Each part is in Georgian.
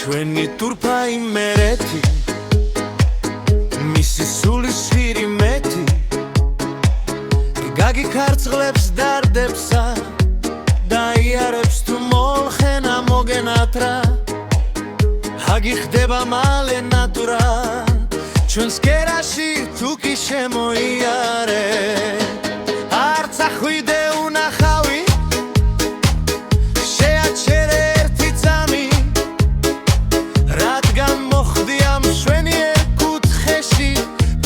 ჩვენი ტურფა იმერეთი მისი სულის შვირი მეტი გაგიქარწყლებს დარდებსა დაიარებს თუ მოლხენა მოგენათრა ჰაგი ხდება მალე ნატურა ჩვენს კერაში თუ კი შემოიარე არც ახვიდე უნახავი შეაჩერე ერთი წამი რადგან მოხდი ამ მშვენიერ კუთხეში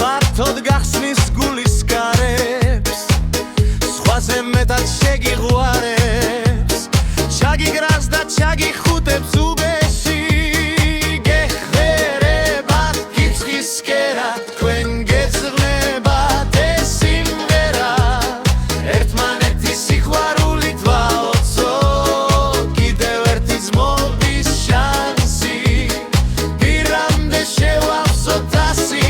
ფართოდ გახსნის გულის კარებს სხვაზე მეტად შეგიღვარებს ჩაგიგრას და ჩაგიხუტებს უბეში გეხმერებათ კიცხისკერა თქვენ გეძღლებათ ეს სიმღერა ერთმანეთის სიყვარულით ვაოცოთ კიდევ ერთი ძმობის შანსი პირამდე შევავსოთ ასი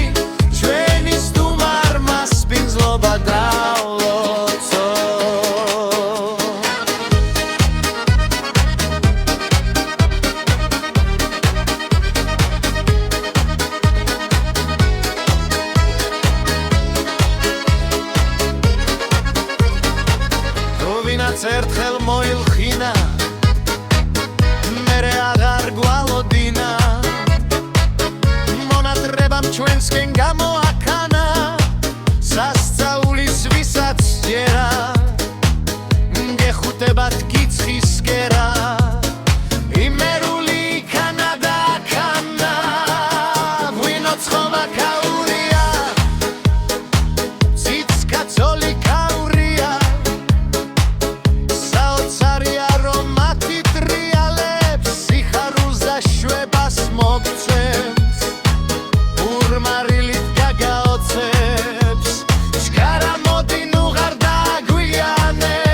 ჩვენი სტუმარმა სპინძლობა ვინაც ერთხელ მოილხინა მერე აღარ გვალოდინა მონატრებამ ჩვენსკენ გამოაქანა სასწაულის ვისაც ჯერა გეხუტებათ კიცხისკერა იმერული იქანა და აქანა ვინო ცხომა ქაურია ციცკაცოლი ქაურია ურმარილით გაგაოცებს ჩქარა მოდი ნუ ღარ დაგვიანებ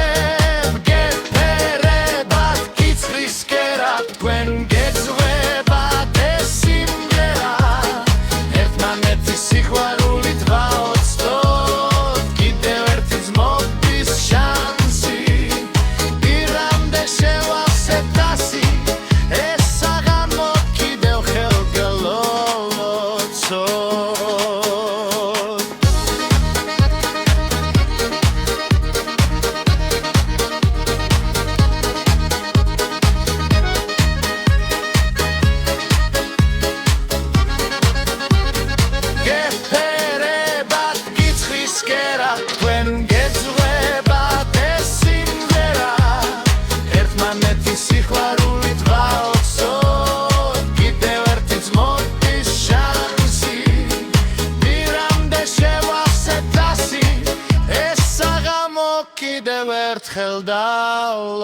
გეფერებათ კიცხისკერა თქვენ გეძღვებათ ეს სიმღერა ერთმანეთის სიყვარულით ვაოცოთ კიდევ ერთი ძმობის შანსი პირამდე შევავსეთ ასი ეს საღამო კიდევ გეფერებათ კიცხისკერა თქვენ გეძღვებათ ეს სიმღერა ერთმანეთის სიყვარულით ვაოცოთ კიდევ ერთი ძმობის შანსი პირამდე შევავსეთ ასი ეს საღამო კიდევ ერთხელ დავლოცოთ